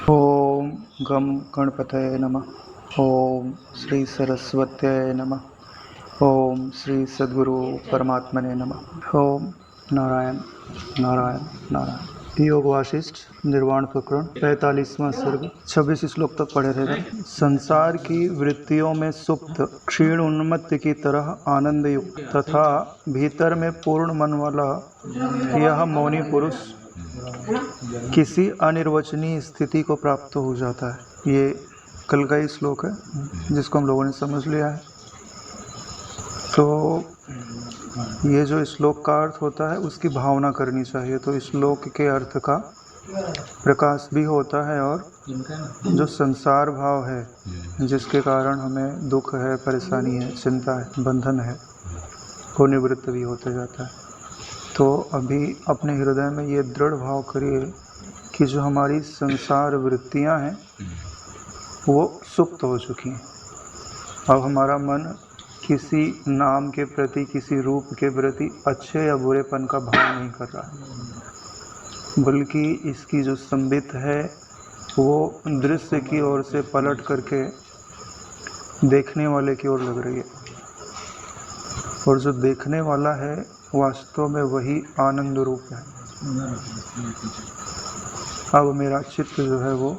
ओम गम गणपतये नमः। ओम श्री सरस्वत्यै नमः। ओम श्री सद्गुरु परमात्मने नमः। ओम नारायण नारायण नारायण। योग वाशिष्ठ निर्वाण प्रकरण 45वां सर्ग 26 श्लोक तक पढ़े रहेगा। संसार की वृत्तियों में सुप्त क्षीण उन्मत्त की तरह आनंद युक्त तथा भीतर में पूर्ण मन वाला यह मौनी पुरुष किसी अनिर्वचनीय स्थिति को प्राप्त हो जाता है। ये कल का ही श्लोक है जिसको हम लोगों ने समझ लिया है। तो ये जो श्लोक का अर्थ होता है उसकी भावना करनी चाहिए। तो श्लोक के अर्थ का प्रकाश भी होता है और जो संसार भाव है जिसके कारण हमें दुख है, परेशानी है, चिंता है, बंधन है, वो निवृत्त भी होते जाता है। तो अभी अपने हृदय में ये दृढ़ भाव करिए कि जो हमारी संसार वृत्तियां हैं वो सुप्त हो चुकी हैं। अब हमारा मन किसी नाम के प्रति, किसी रूप के प्रति अच्छे या बुरेपन का भाव नहीं कर रहा है, बल्कि इसकी जो संबित है वो दृश्य की ओर से पलट करके देखने वाले की ओर लग रही है। और जो देखने वाला है वास्तव में वही आनंद रूप है। अब मेरा चित्त जो है वो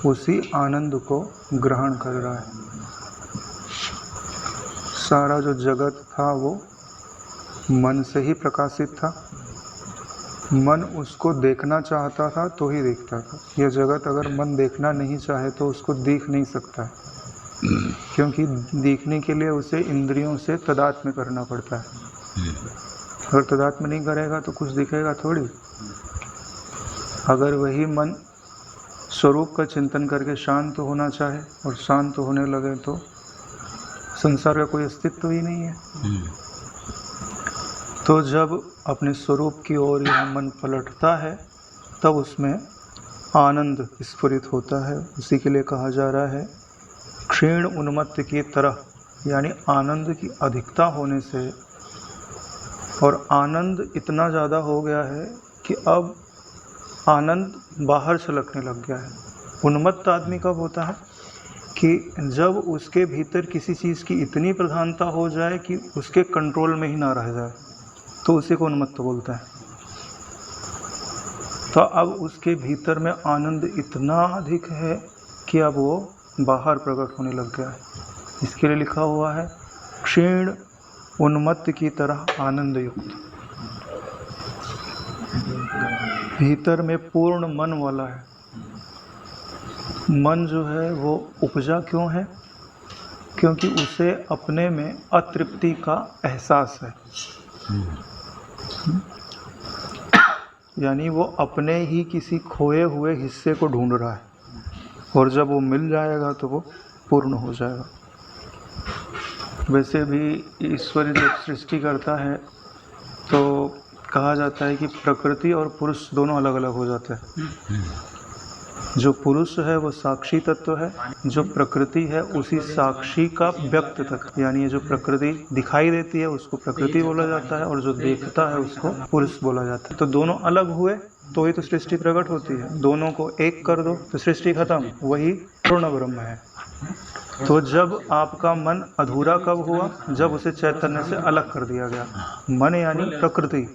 उसी आनंद को ग्रहण कर रहा है। सारा जो जगत था वो मन से ही प्रकाशित था। मन उसको देखना चाहता था तो ही देखता था। यह जगत अगर मन देखना नहीं चाहे तो उसको देख नहीं सकता है, क्योंकि देखने के लिए उसे इंद्रियों से तादात्म्य करना पड़ता है। अगर तादात्म्य नहीं करेगा तो कुछ दिखेगा थोड़ी। अगर वही मन स्वरूप का चिंतन करके शांत होना चाहे और शांत होने लगे तो संसार का कोई अस्तित्व ही नहीं है। तो जब अपने स्वरूप की ओर यह मन पलटता है तब उसमें आनंद स्फुरित होता है। उसी के लिए कहा जा रहा है क्षीण उन्मत्त की तरह, यानी आनंद की अधिकता होने से। और आनंद इतना ज़्यादा हो गया है कि अब आनंद बाहर छलकने लग गया है। उन्मत्त आदमी कब होता है कि जब उसके भीतर किसी चीज़ की इतनी प्रधानता हो जाए कि उसके कंट्रोल में ही ना रह जाए, तो उसी को उन्मत्त बोलता है। तो अब उसके भीतर में आनंद इतना अधिक है कि अब वो बाहर प्रकट होने लग गया है। इसके लिए लिखा हुआ है क्षीण उन्मत्त की तरह आनंद युक्त। भीतर में पूर्ण मन वाला है। मन जो है वो उपजा क्यों है? क्योंकि उसे अपने में अतृप्ति का एहसास है। यानी वो अपने ही किसी खोए हुए हिस्से को ढूंढ रहा है, और जब वो मिल जाएगा तो वो पूर्ण हो जाएगा। वैसे भी ईश्वर जब सृष्टि करता है तो कहा जाता है कि प्रकृति और पुरुष दोनों अलग अलग हो जाते हैं। जो पुरुष है वो साक्षी तत्व है, जो प्रकृति है उसी साक्षी का व्यक्त तत्व। यानी ये जो प्रकृति दिखाई देती है उसको प्रकृति बोला जाता है, और जो देखता है उसको पुरुष बोला जाता है। तो दोनों अलग हुए तो ही तो सृष्टि प्रकट होती है। दोनों को एक कर दो तो सृष्टि खत्म। वही पूर्ण ब्रह्म है। तो जब आपका मन अधूरा कब हुआ? जब उसे चैतन्य से अलग कर दिया गया। मन यानी प्रकृति,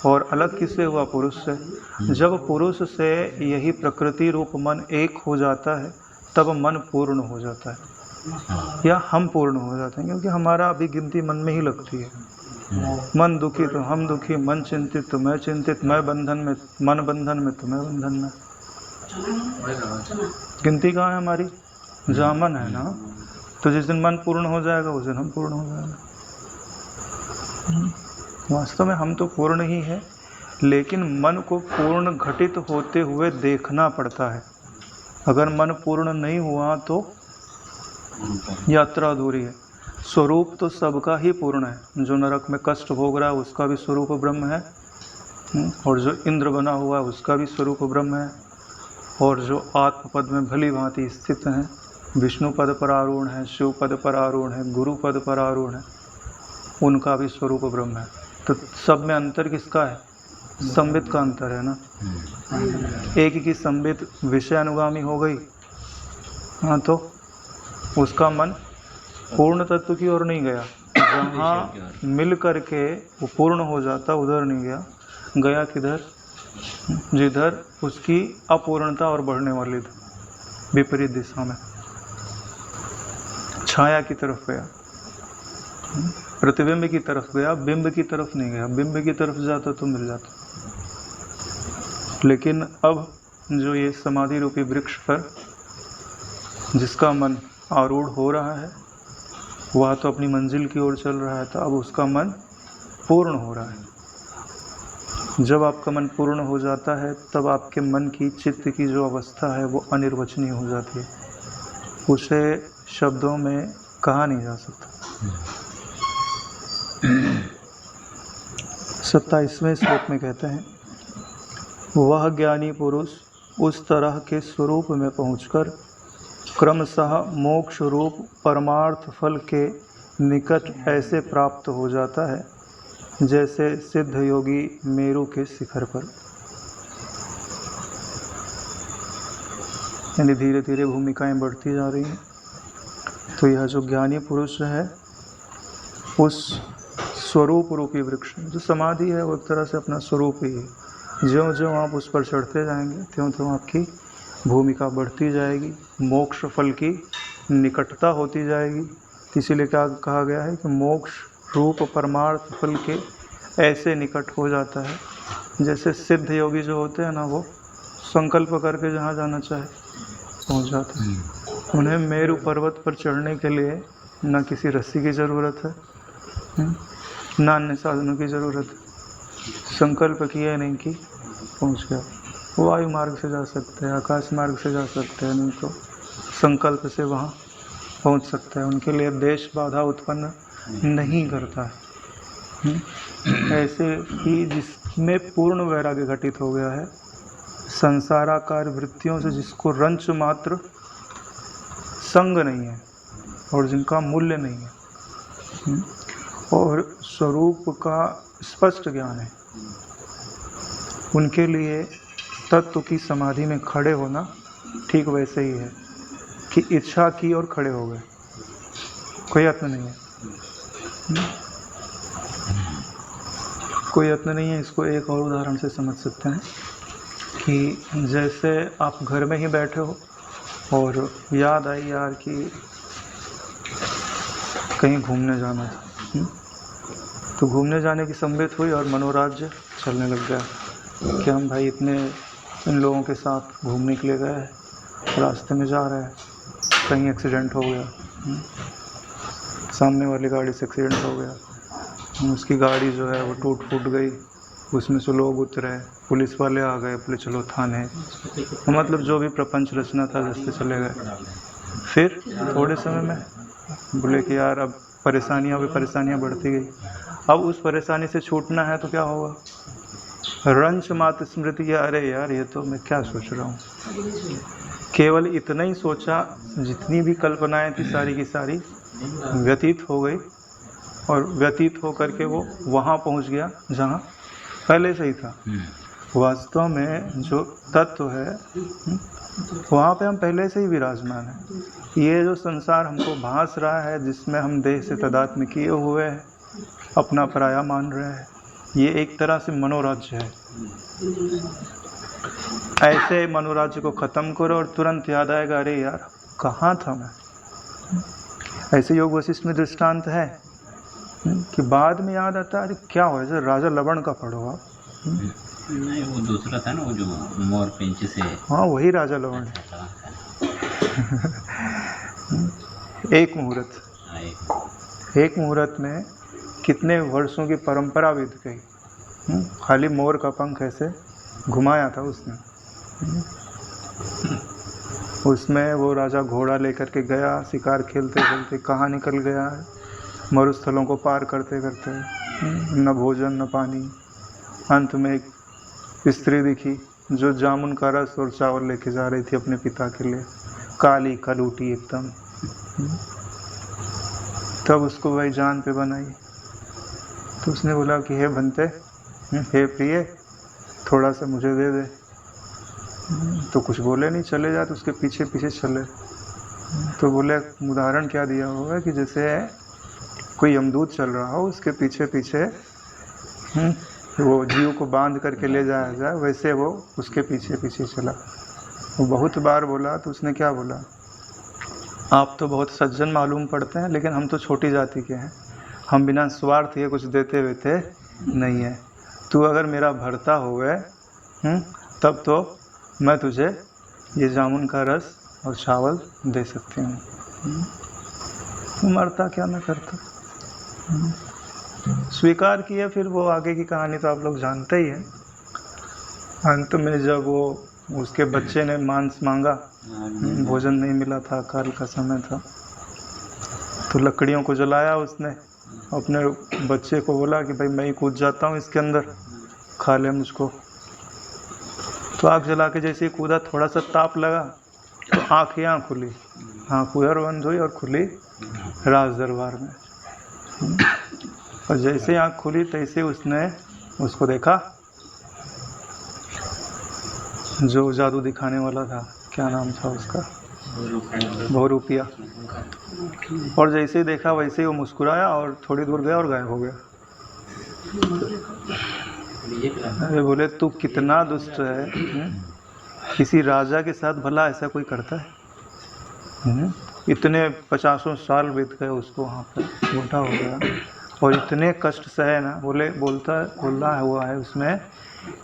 और अलग किससे हुआ? पुरुष से। जब पुरुष से यही प्रकृति रूप मन एक हो जाता है तब मन पूर्ण हो जाता है, या हम पूर्ण हो जाते हैं। क्योंकि हमारा अभी गिनती मन में ही लगती है। मन दुखी तो हम दुखी, मन चिंतित तो मैं चिंतित, मैं बंधन में, मन बंधन में तो मैं बंधन में। गिनती कहाँ है हमारी? जहाँ मन है ना। तो जिस दिन मन पूर्ण हो जाएगा उस दिन हम पूर्ण हो जाएंगे। वास्तव में हम तो पूर्ण ही है, लेकिन मन को पूर्ण घटित होते हुए देखना पड़ता है। अगर मन पूर्ण नहीं हुआ तो यात्रा अधूरी है। स्वरूप तो सबका ही पूर्ण है। जो नरक में कष्ट भोग रहा है उसका भी स्वरूप ब्रह्म है, और जो इंद्र बना हुआ है उसका भी स्वरूप ब्रह्म है, और जो आत्मपद में भली भांति स्थित हैं, विष्णु पद पर आरूढ़ है, शिव पद पर आरूढ़ है, गुरु पद पर आरूढ़ है, उनका भी स्वरूप ब्रह्म है। तो सब में अंतर किसका है? संबित का अंतर है ना। एक की संबित विषय अनुगामी हो गई, हाँ, तो उसका मन पूर्ण तत्व की ओर नहीं गया। जहाँ मिल करके वो पूर्ण हो जाता उधर नहीं गया, गया किधर? जिधर उसकी अपूर्णता और बढ़ने वाली थी, विपरीत दिशा में, छाया की तरफ गया, प्रतिबिंब की तरफ गया, बिंब की तरफ नहीं गया। बिंब की तरफ जाता तो मिल जाता। लेकिन अब जो ये समाधि रूपी वृक्ष पर जिसका मन आरूढ़ हो रहा है, वह तो अपनी मंजिल की ओर चल रहा है, तो अब उसका मन पूर्ण हो रहा है। जब आपका मन पूर्ण हो जाता है तब आपके मन की, चित्त की जो अवस्था है वो अनिर्वचनीय हो जाती है, उसे शब्दों में कहा नहीं जा सकता। 27वें श्लोक में कहते हैं, वह ज्ञानी पुरुष उस तरह के स्वरूप में पहुंचकर क्रमशः मोक्ष रूप परमार्थ फल के निकट ऐसे प्राप्त हो जाता है जैसे सिद्ध योगी मेरु के शिखर पर। यानी धीरे धीरे भूमिकाएं बढ़ती जा रही हैं। तो यह जो ज्ञानी पुरुष है, उस स्वरूप रूपी वृक्ष, जो समाधि है वो एक तरह से अपना स्वरूप ही है। ज्यों-ज्यों आप उस पर चढ़ते जाएंगे त्यों-त्यों आपकी भूमिका बढ़ती जाएगी, मोक्ष फल की निकटता होती जाएगी। इसीलिए क्या कहा गया है कि मोक्ष रूप परमार्थ फल के ऐसे निकट हो जाता है जैसे सिद्ध योगी जो होते हैं ना, वो संकल्प करके जहाँ जाना चाहे पहुँच जाते हैं। उन्हें मेरु पर्वत पर चढ़ने के लिए न किसी रस्सी की ज़रूरत है, न अन्य साधनों की ज़रूरत है। संकल्प किया नहीं कि पहुँच गया। वायु मार्ग से जा सकते हैं, आकाश मार्ग से जा सकते हैं, नहीं तो संकल्प से वहाँ पहुँच सकता है। उनके लिए देश बाधा उत्पन्न नहीं करता है। ऐसे ही जिसमें पूर्ण वैराग्य घटित हो गया है, संसाराकार वृत्तियों से जिसको रंच मात्र संग नहीं है और जिनका मूल्य नहीं है और स्वरूप का स्पष्ट ज्ञान है, उनके लिए तत्व की समाधि में खड़े होना ठीक वैसे ही है कि इच्छा की और खड़े हो गए, कोई यत्न नहीं है। कोई यत्न नहीं है। इसको एक और उदाहरण से समझ सकते हैं कि जैसे आप घर में ही बैठे हो और याद आई यार कि कहीं घूमने जाना है, तो घूमने जाने की संबित हुई और मनोराज्य चलने लग गया कि हम भाई इतने इन लोगों के साथ घूमने के लिए गए हैं, रास्ते में जा रहे हैं, कहीं एक्सीडेंट हो गया, सामने वाली गाड़ी से एक्सीडेंट हो गया, उसकी गाड़ी जो है वो टूट फूट गई, उसमें से लोग उतरे, पुलिस वाले आ गए, बोले चलो थाने, मतलब जो भी प्रपंच रचना था रास्ते चले गए। फिर थोड़े समय में बोले कि यार अब परेशानियाँ बढ़ती गई, अब उस परेशानी से छूटना है तो क्या होगा? रंच मात स्मृति या अरे यार ये तो मैं क्या सोच रहा हूँ। केवल इतना ही सोचा, जितनी भी कल्पनाएं थी सारी की सारी व्यतीत हो गई और व्यतीत हो करके वो वहाँ पहुँच गया जहाँ पहले से ही था। वास्तव में जो तत्व है वहाँ पे हम पहले से ही विराजमान हैं। ये जो संसार हमको भास रहा है, जिसमें हम देह से तादात्म्य किए हुए हैं, अपना पराया मान रहे हैं, ये एक तरह से मनोराज्य है। ऐसे मनोराज्य को ख़त्म करो और तुरंत याद आएगा अरे यार कहाँ था मैं। ऐसे योग वशिष्ठ में दृष्टांत है कि बाद में याद आता है अरे क्या हुआ, जैसे राजा लवण का पढ़ो आप। नहीं वो दूसरा था ना, वो जो मोर पिंच से। हाँ वही राजा लवण। एक मुहूर्त में कितने वर्षों की परंपरा बीत गई। खाली मोर का पंख ऐसे घुमाया था उसमें वो राजा घोड़ा लेकर के गया, शिकार खेलते खेलते कहाँ निकल गया है, मरुस्थलों को पार करते करते, न भोजन न पानी। अंत में एक स्त्री दिखी जो जामुन का रस और चावल लेके जा रही थी अपने पिता के लिए, काली कलूटी एकदम। तब उसको वही जान पे बनाई। तो उसने बोला कि हे भंते, हे प्रिय, थोड़ा सा मुझे दे दे। तो कुछ बोले नहीं, चले जा, तो उसके पीछे पीछे चले। तो बोले उदाहरण क्या दिया होगा कि जैसे कोई यमदूत चल रहा हो, उसके पीछे पीछे वो जीव को बांध करके ले जाया जाए, वैसे वो उसके पीछे पीछे चला। वो बहुत बार बोला तो उसने क्या बोला, आप तो बहुत सज्जन मालूम पड़ते हैं, लेकिन हम तो छोटी जाति के हैं, हम बिना स्वार्थ ये कुछ देते हुए थे नहीं है। तू अगर मेरा भरता हो गए तब तो मैं तुझे ये जामुन का रस और चावल दे सकती हूँ। मरता क्या ना करता। स्वीकार किया। फिर वो आगे की कहानी तो आप लोग जानते ही हैं। अंत में जब वो उसके बच्चे ने मांस मांगा, भोजन नहीं मिला था, काल का समय था, तो लकड़ियों को जलाया उसने। अपने बच्चे को बोला कि भाई मैं ही कूद जाता हूँ इसके अंदर, खा ले मुझको। तो आग जला के जैसे ही कूदा, थोड़ा सा ताप लगा तो आँख ही आँख खुली, आँख उधर बंद हुई और खुली राज दरबार में। और जैसे आँख खुली तैसे उसने उसको देखा जो जादू दिखाने वाला था, क्या नाम था उसका, बहुरूपिया। और जैसे ही देखा वैसे ही वो मुस्कुराया और थोड़ी दूर गया और गायब हो गया। अरे बोले तू कितना दुष्ट है, किसी राजा के साथ भला ऐसा कोई करता है? इतने 50 साल बीत गए उसको, वहाँ पर बूढ़ा हो गया और इतने कष्ट सहे ना। बोला हुआ है उसमें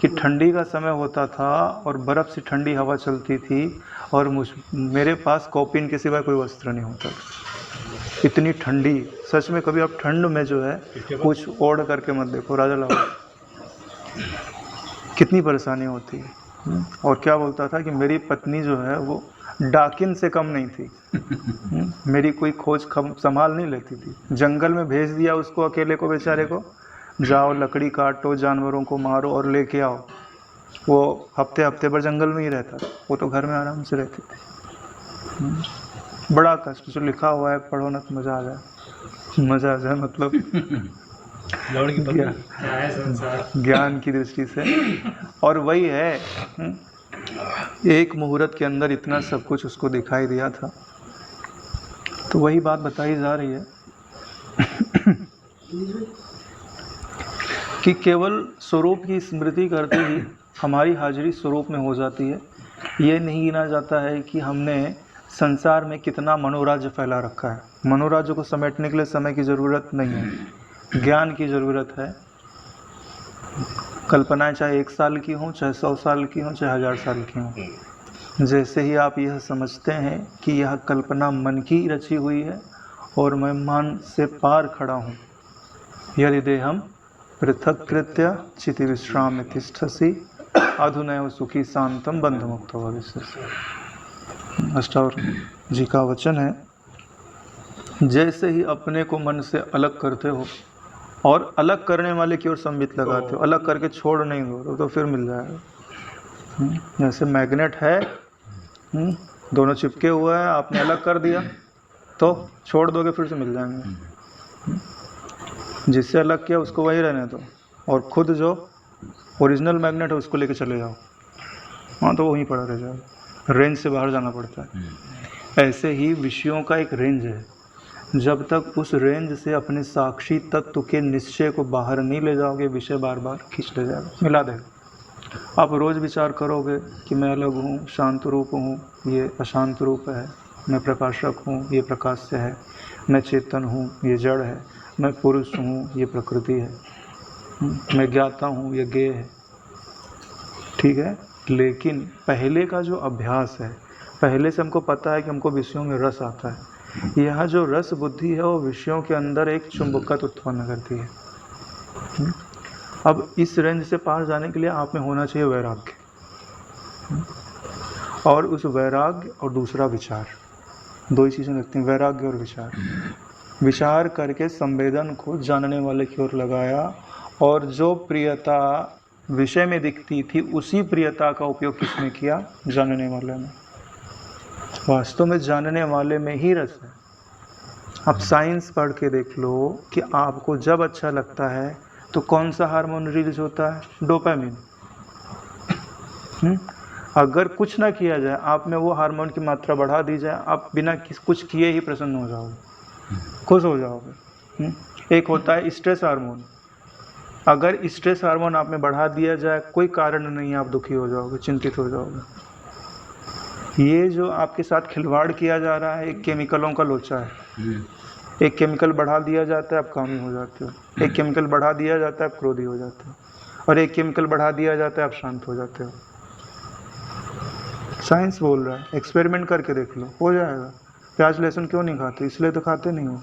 कि ठंडी का समय होता था और बर्फ़ से ठंडी हवा चलती थी और मेरे पास कॉपिन के सिवा कोई वस्त्र नहीं होता था। इतनी ठंडी, सच में कभी आप ठंड में जो है कुछ ओढ़ करके मत देखो राजा लाओ, कितनी परेशानी होती है। और क्या बोलता था कि मेरी पत्नी जो है वो डाकिन से कम नहीं थी। मेरी कोई खोज संभाल नहीं लेती थी। जंगल में भेज दिया उसको अकेले को, बेचारे को, जाओ लकड़ी काटो, जानवरों को मारो और लेके आओ। वो हफ्ते हफ्ते भर जंगल में ही रहता था, वो तो घर में आराम से रहती थी। बड़ा कष्ट, जो लिखा हुआ है पढ़ो ना तो मज़ा आ जाए। मज़ा आ जाए मतलब ज्ञान की दृष्टि से। और वही है, एक मुहूर्त के अंदर इतना सब कुछ उसको दिखाई दिया था। तो वही बात बताई जा रही है कि केवल स्वरूप की स्मृति करते ही हमारी हाजिरी स्वरूप में हो जाती है। ये नहीं गिना जाता है कि हमने संसार में कितना मनोराज्य फैला रखा है। मनोराज्य को समेटने के लिए समय की ज़रूरत नहीं है, ज्ञान की ज़रूरत है। कल्पनाएं चाहे 1 साल की हों, चाहे 100 साल की हों, चाहे 1000 साल की हों, जैसे ही आप यह समझते हैं कि यह कल्पना मन की रची हुई है और मैं मन से पार खड़ा हूँ, यदि देहम पृथक कृत्य चिति विश्राम में तिष्ठसि अधुनैव सुखी शांतम बंध मुक्त भविष्यसि। अष्टावक्र जी का वचन है, जैसे ही अपने को मन से अलग करते हो और अलग करने वाले की ओर संबित लगाते हो, अलग करके छोड़ नहीं दो तो फिर मिल जाएगा। जैसे मैग्नेट है, दोनों चिपके हुए हैं, आपने अलग कर दिया तो छोड़ दोगे फिर से मिल जाएंगे। जिससे अलग किया उसको वही रहने दो और खुद जो ओरिजिनल मैग्नेट है उसको लेके चले जाओ, हाँ तो वहीं पड़ा रह जाएगा। रेंज से बाहर जाना पड़ता है। ऐसे ही विषयों का एक रेंज है, जब तक उस रेंज से अपने साक्षी तत्व के निश्चय को बाहर नहीं ले जाओगे, विषय बार बार खींच ले जाएगा, मिला देगा। आप रोज़ विचार करोगे कि मैं अलग हूँ, शांत रूप हूँ, ये अशांत रूप है, मैं प्रकाशक हूँ, ये प्रकाश से है, मैं चेतन हूँ, ये जड़ है, मैं पुरुष हूँ, ये प्रकृति है, मैं ज्ञाता हूँ, ये ज्ञेय है। ठीक है, लेकिन पहले का जो अभ्यास है, पहले से हमको पता है कि हमको विषयों में रस आता है। यह जो रस बुद्धि है वो विषयों के अंदर एक चुंबकत्व उत्पन्न करती है। अब इस रेंज से पार जाने के लिए आप में होना चाहिए वैराग्य, और उस वैराग्य और दूसरा विचार, दो ही चीज़ें लगती हैं, वैराग्य और विचार। विचार करके संवेदन को जानने वाले की ओर लगाया और जो प्रियता विषय में दिखती थी उसी प्रियता का उपयोग किसने किया, जानने वाले ने। वास्तव में जानने वाले में ही रस है। आप साइंस पढ़ के देख लो कि आपको जब अच्छा लगता है तो कौन सा हार्मोन रिलीज होता है, डोपामिन। अगर कुछ ना किया जाए, आप में वो हार्मोन की मात्रा बढ़ा दी जाए, आप बिना कुछ किए ही प्रसन्न हो जाओगे, खुश हो जाओगे। एक होता है स्ट्रेस हार्मोन, अगर स्ट्रेस हार्मोन आप में बढ़ा दिया जाए, कोई कारण नहीं, आप दुखी हो जाओगे, चिंतित हो जाओगे। ये जो आपके साथ खिलवाड़ किया जा रहा है, एक केमिकलों का लोचा है। एक केमिकल बढ़ा दिया जाता है, आप कामी हो जाते हो। एक केमिकल बढ़ा दिया जाता है, आप क्रोधी हो जाते हो। और एक केमिकल बढ़ा दिया जाता है, आप शांत हो जाते हो। साइंस बोल रहा है, एक्सपेरिमेंट करके देख लो, हो जाएगा। प्याज लहसुन क्यों नहीं खाते? इसलिए तो खाते नहीं हो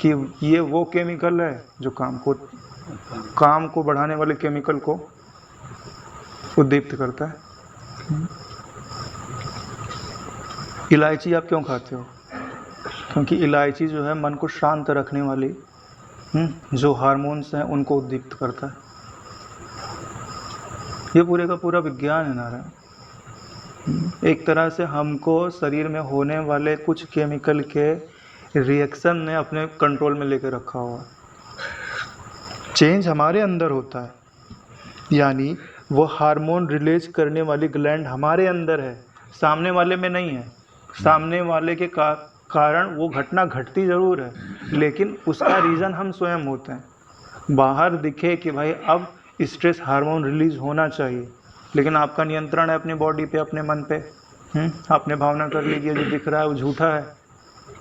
कि ये वो केमिकल है जो काम को बढ़ाने वाले केमिकल को उद्दीप्त करता है। इलायची आप क्यों खाते हो? क्योंकि इलायची जो है मन को शांत रखने वाली जो हार्मोन्स हैं उनको उद्दीप्त करता है। ये पूरे का पूरा विज्ञान है नारायण। एक तरह से हमको शरीर में होने वाले कुछ केमिकल के रिएक्शन ने अपने कंट्रोल में लेकर रखा हुआ। चेंज हमारे अंदर होता है, यानी वो हार्मोन रिलीज करने वाली ग्लैंड हमारे अंदर है, सामने वाले में नहीं है। सामने वाले के कारण वो घटना घटती ज़रूर है, लेकिन उसका रीज़न हम स्वयं होते हैं। बाहर दिखे कि भाई अब स्ट्रेस हार्मोन रिलीज होना चाहिए, लेकिन आपका नियंत्रण है अपनी बॉडी पे, अपने मन पे। आपने भावना कर ली कि जो दिख रहा है वो झूठा है।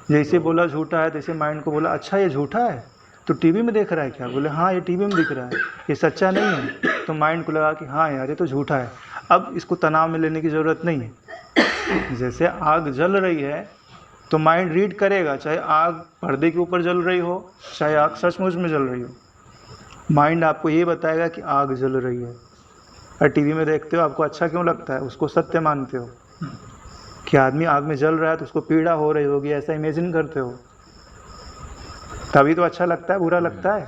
जैसे बोला झूठा है, तैसे माइंड को बोला अच्छा ये झूठा है, तो टीवी में देख रहा है क्या? बोले हाँ ये टीवी में दिख रहा है, ये सच्चा नहीं है। तो माइंड को लगा कि हाँ यार ये तो झूठा है। अब इसको तनाव में लेने की ज़रूरत नहीं है। जैसे आग जल रही है तो माइंड रीड करेगा, चाहे आग पर्दे के ऊपर जल रही हो, चाहे आग सचमुच में जल रही हो। माइंड आपको ये बताएगा कि आग जल रही है। और टीवी में देखते हो, आपको अच्छा क्यों लगता है? उसको सत्य मानते हो कि आदमी आग में जल रहा है तो उसको पीड़ा हो रही होगी, ऐसा इमेजिन करते हो, तभी तो अच्छा लगता है, बुरा लगता है।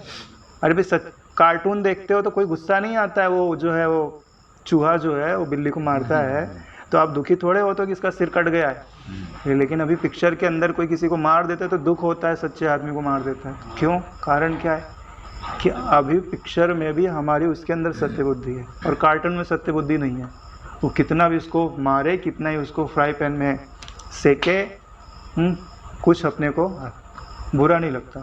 अरे भाई कार्टून देखते हो तो कोई गुस्सा नहीं आता है, वो जो है वो चूहा जो है वो बिल्ली को मारता है तो आप दुखी थोड़े होते हो कि इसका सिर कट गया है। लेकिन अभी पिक्चर के अंदर कोई किसी को मार देता है तो दुख होता है, सच्चे आदमी को मार देता है। क्यों? कारण क्या है कि अभी पिक्चर में भी हमारी उसके अंदर सत्य बुद्धि है और कार्टून में सत्य बुद्धि नहीं है। वो कितना भी उसको मारे, कितना ही उसको फ्राई पैन में सेके, कुछ अपने को बुरा नहीं लगता,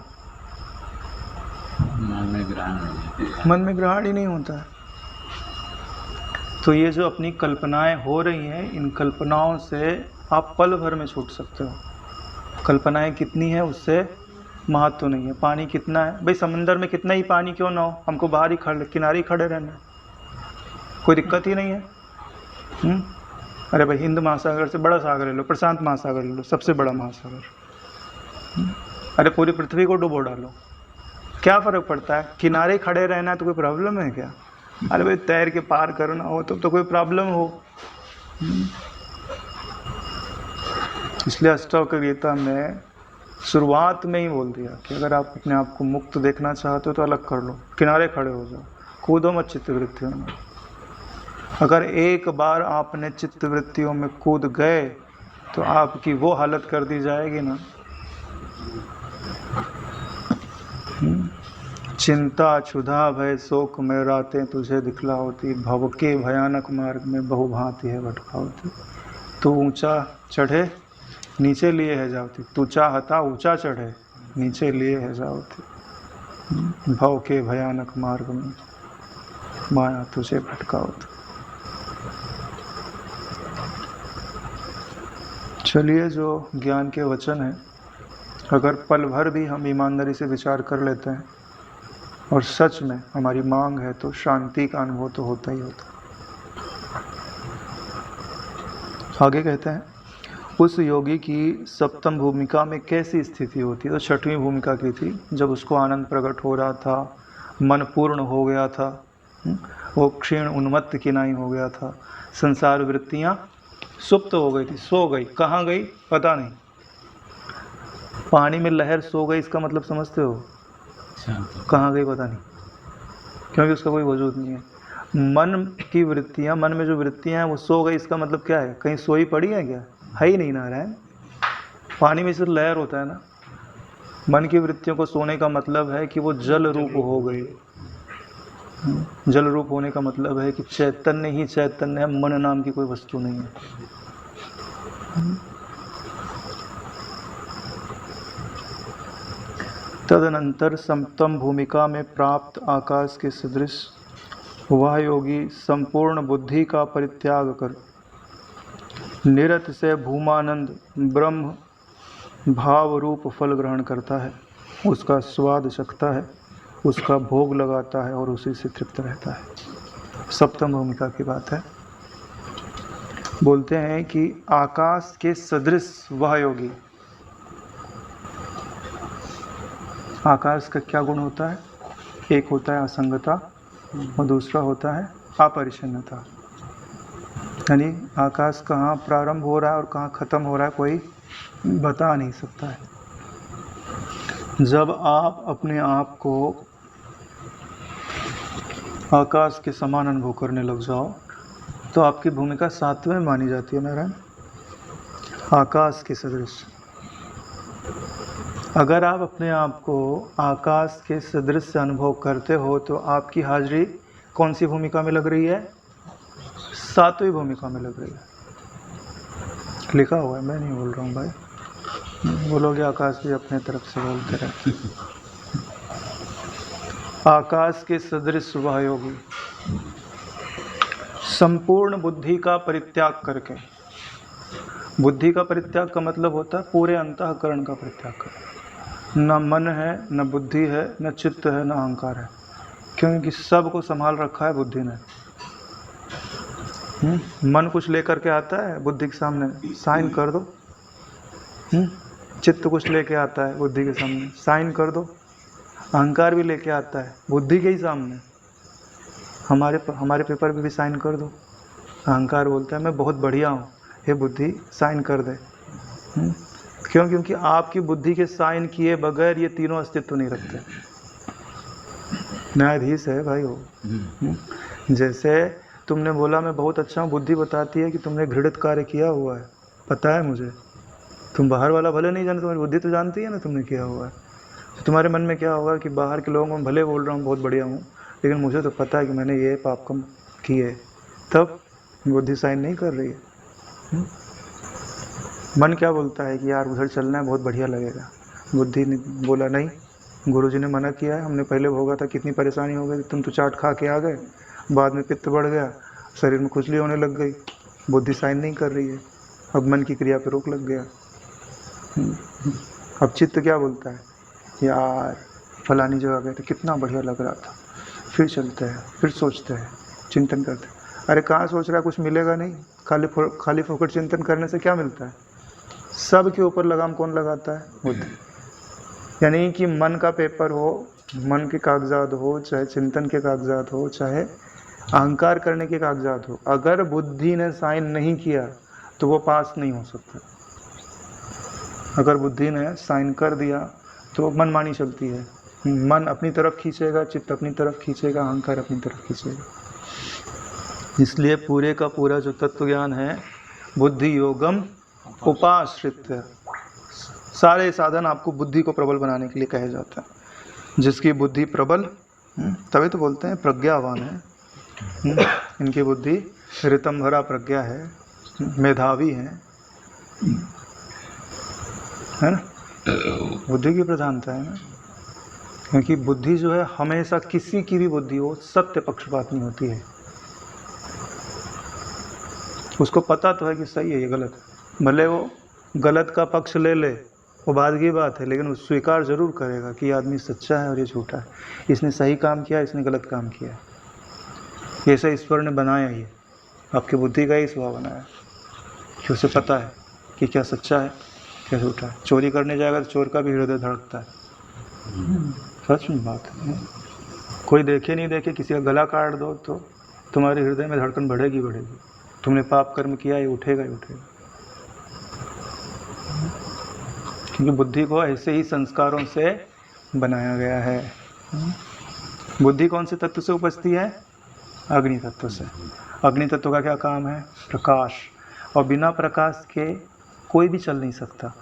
मन में ग्रहण ही नहीं होता है। तो ये जो अपनी कल्पनाएं हो रही हैं, इन कल्पनाओं से आप पल भर में छूट सकते हो। कल्पनाएं कितनी है उससे महत्व तो नहीं है। पानी कितना है भाई, समंदर में कितना ही पानी क्यों ना हो, हमको बाहर ही किनारे ही खड़े रहना है, कोई दिक्कत ही नहीं है। अरे भाई हिंद महासागर से बड़ा सागर ले लो, प्रशांत महासागर ले लो, सबसे बड़ा महासागर। अरे पूरी पृथ्वी को डुबो डालो, क्या फ़र्क पड़ता है? किनारे खड़े रहना है तो कोई प्रॉब्लम है क्या? अरे भाई तैर के पार करना हो तो कोई प्रॉब्लम हो। इसलिए अष्टावक्र गीता में शुरुआत में ही बोल दिया कि अगर आप अपने आप को मुक्त देखना चाहते हो तो अलग कर लो, किनारे खड़े हो जाओ, कूदो मत चित्तवृत्तियों में। अगर एक बार आपने चित्तवृत्तियों में कूद गए तो आपकी वो हालत कर दी जाएगी ना, चिंता क्षुधा भय शोक में रातें तुझे दिखलावती, भव के भयानक मार्ग में बहुभांति है भटकावती। तू ऊंचा चढ़े नीचे लिए है जावती, तू चाहता ऊंचा चढ़े नीचे लिए है जावती। भव के भयानक मार्ग में माया तुझे भटकावती। चलिए, जो ज्ञान के वचन हैं, अगर पल भर भी हम ईमानदारी से विचार कर लेते हैं और सच में हमारी मांग है तो शांति का अनुभव तो होता ही होता। आगे कहते हैं, उस योगी की सप्तम भूमिका में कैसी स्थिति होती है? तो छठवीं भूमिका की थी, जब उसको आनंद प्रकट हो रहा था, मन पूर्ण हो गया था, वो क्षीण उन्मत्त किनाई हो गया था, संसार वृत्तियाँ सुप्त हो गई थी, सो गई। कहाँ गई पता नहीं, पानी में लहर सो गई, इसका मतलब समझते हो? कहाँ गई पता नहीं, क्योंकि उसका कोई वजूद नहीं है। मन की वृत्तियाँ, मन में जो वृत्तियाँ हैं वो सो गई, इसका मतलब क्या है? कहीं सोई पड़ी है क्या? है ही नहीं नारायण। पानी में सिर्फ लहर होता है ना। मन की वृत्तियों को सोने का मतलब है कि वो जल रूप हो गई। जल रूप होने का मतलब है कि चैतन्य ही चैतन्य है, मन नाम की कोई वस्तु नहीं है। तदनंतर सप्तम भूमिका में प्राप्त आकाश के सदृश वह योगी संपूर्ण बुद्धि का परित्याग कर निरत से भूमानंद ब्रह्म भाव रूप फल ग्रहण करता है, उसका स्वाद चखता है, उसका भोग लगाता है और उसी से तृप्त रहता है। सप्तम भूमिका की बात है। बोलते हैं कि आकाश के सदृश वह योगी। आकाश का क्या गुण होता है? एक होता है असंगता और दूसरा होता है अपरिच्छिन्नता। यानी आकाश कहाँ प्रारंभ हो रहा है और कहाँ खत्म हो रहा है कोई बता नहीं सकता है। जब आप अपने आप को आकाश के समान अनुभव करने लग जाओ तो आपकी भूमिका सातवें मानी जाती है नारायण, आकाश के सदृश। अगर आप अपने आप को आकाश के सदृश से अनुभव करते हो तो आपकी हाजिरी कौन सी भूमिका में लग रही है? सातवीं भूमिका में लग रही है। लिखा हुआ है, मैं नहीं बोल रहा हूँ भाई, बोलोगे आकाश भी अपने तरफ से बोलते रहते। आकाश के सदृश वह योगी संपूर्ण बुद्धि का परित्याग करके, बुद्धि का परित्याग का मतलब होता है पूरे अंतःकरण का परित्याग कर। न मन है, न बुद्धि है, न चित्त है, न अहंकार है, क्योंकि सब को संभाल रखा है बुद्धि ने। मन कुछ लेकर के आता है बुद्धि के सामने, साइन कर दो। चित्त कुछ लेके आता है बुद्धि के सामने, साइन कर दो। अहंकार भी लेके आता है बुद्धि के ही सामने, हमारे पेपर पे भी साइन कर दो। अहंकार बोलता है मैं बहुत बढ़िया हूँ, हे बुद्धि साइन कर दे। क्यों? क्योंकि आपकी बुद्धि के साइन किए बगैर ये तीनों अस्तित्व नहीं रखते। न्यायाधीश है भाई वो। जैसे तुमने बोला मैं बहुत अच्छा हूँ, बुद्धि बताती है कि तुमने घृणित कार्य किया हुआ है, पता है मुझे। तुम बाहर वाला भले नहीं जानते, तुम्हारी बुद्धि तो जानती है ना तुमने किया हुआ है। तो तुम्हारे मन में क्या होगा कि बाहर के लोगों को भले बोल रहा हूँ बहुत बढ़िया हूँ, लेकिन मुझे तो पता है कि मैंने ये पाप कम किए। तब बुद्धि साइन नहीं कर रही है। मन क्या बोलता है कि यार उधर चलना है, बहुत बढ़िया लगेगा। बुद्धि ने बोला नहीं, गुरुजी ने मना किया है, हमने पहले भोगा था, कितनी परेशानी हो गई, तुम तो चाट खा के आ गए, बाद में पित्त बढ़ गया, शरीर में खुजली होने लग गई। बुद्धि साइन नहीं कर रही है, अब मन की क्रिया पे रोक लग गया। अब चित्त क्या बोलता है, यार फलानी जगह गए तो कितना बढ़िया लग रहा था, फिर चलते हैं, फिर सोचते हैं, चिंतन करते हैं। अरे कहाँ सोच रहा है, कुछ मिलेगा नहीं। खाली फोकट चिंतन करने से क्या मिलता है? सब के ऊपर लगाम कौन लगाता है? बुद्धि। यानी कि मन का पेपर हो, मन के कागजात हो, चाहे चिंतन के कागजात हो, चाहे अहंकार करने के कागजात हो, अगर बुद्धि ने साइन नहीं किया तो वो पास नहीं हो सकता। अगर बुद्धि ने साइन कर दिया तो मनमानी चलती है। मन अपनी तरफ खींचेगा, चित्त अपनी तरफ खींचेगा, अहंकार अपनी तरफ खींचेगा। इसलिए पूरे का पूरा जो तत्व ज्ञान है बुद्धि योगम उपाश्रित, सारे साधन आपको बुद्धि को प्रबल बनाने के लिए कहे जाता है। जिसकी बुद्धि प्रबल, तभी तो बोलते हैं प्रज्ञावान है। इनकी बुद्धि ऋतम भरा प्रज्ञा है, मेधावी है ना। बुद्धि की प्रधानता है ना, क्योंकि बुद्धि जो है हमेशा किसी की भी बुद्धि हो सत्य पक्षपात नहीं होती है। उसको पता तो है कि सही है ये गलत है, भले वो गलत का पक्ष ले ले वो बाद की बात है, लेकिन वो स्वीकार जरूर करेगा कि आदमी सच्चा है और ये झूठा है, इसने सही काम किया, इसने गलत काम किया है। ऐसा ईश्वर ने बनाया ही, आपकी बुद्धि का ही स्वभाव बनाया कि उसे पता है कि क्या सच्चा है क्या झूठा है। चोरी करने जाएगा तो चोर का भी हृदय धड़कता है, सच में बात है। कोई देखे नहीं देखे किसी का गला काट दो तो तुम्हारे हृदय में धड़कन बढ़ेगी बढ़ेगी। तुमने पाप कर्म किया, ये उठेगा ही उठेगा। क्योंकि बुद्धि को ऐसे ही संस्कारों से बनाया गया है। बुद्धि कौन से तत्व से उपजती है? अग्नि तत्व से। अग्नि तत्व का क्या काम है? प्रकाश। और बिना प्रकाश के कोई भी चल नहीं सकता।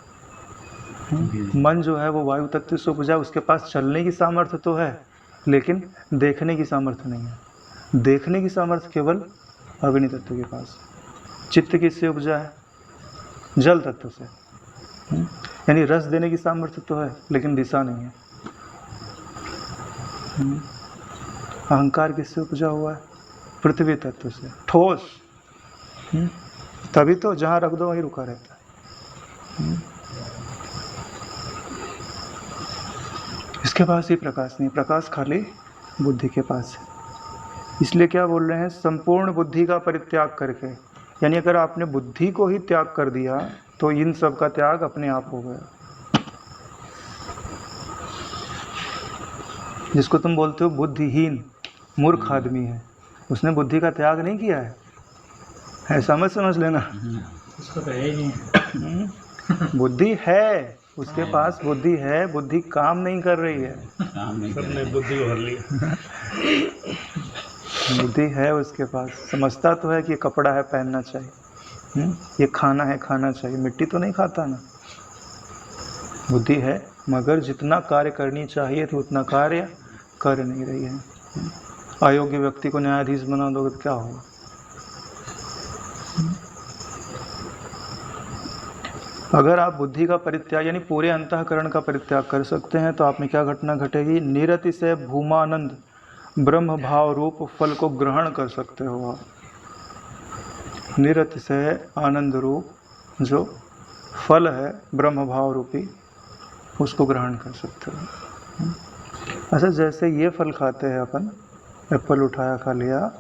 मन जो है वो वायु तत्व से उपजा, उसके पास चलने की सामर्थ्य तो है, लेकिन देखने की सामर्थ्य नहीं है। देखने की सामर्थ्य केवल अग्नि तत्व के पास है। चित्त किससे उपजा है? जल तत्व से। यानी रस देने की सामर्थ्य तो है लेकिन दिशा नहीं है। अहंकार किससे उपजा हुआ है? पृथ्वी तत्व से, ठोस। तभी तो जहाँ रख दो वहीं रुका रहता है। इसके पास ही प्रकाश नहीं, प्रकाश खाली बुद्धि के पास है। इसलिए क्या बोल रहे हैं? संपूर्ण बुद्धि का परित्याग करके, यानी अगर आपने बुद्धि को ही त्याग कर दिया तो इन सब का त्याग अपने आप हो गया। जिसको तुम बोलते हो बुद्धिहीन, मूर्ख आदमी है, उसने बुद्धि का त्याग नहीं किया है, ऐसा मत समझ लेना। उसको तो है ही नहीं। बुद्धि है, उसके पास बुद्धि है, बुद्धि काम नहीं कर रही है। काम नहीं कर सबने रहे। बुद्धि को भर लिया। बुद्धि है उसके पास, समझता तो है कि ये कपड़ा है पहनना चाहिए, ये खाना है खाना चाहिए, मिट्टी तो नहीं खाता ना। बुद्धि है मगर जितना कार्य करनी चाहिए तो उतना कार्य कर नहीं रही है। अयोग्य व्यक्ति को न्यायाधीश बना दोगे तो क्या होगा? अगर आप बुद्धि का परित्याग यानी पूरे अंतःकरण का परित्याग कर सकते हैं तो आप में क्या घटना घटेगी? निरतिशय भूमानंद ब्रह्म भाव रूप फल को ग्रहण कर सकते हो आप। निरतिशय आनंद रूप जो फल है ब्रह्म भाव रूपी, उसको ग्रहण कर सकते हो। अच्छा, जैसे ये फल खाते हैं अपन, एप्पल उठाया खा लिया,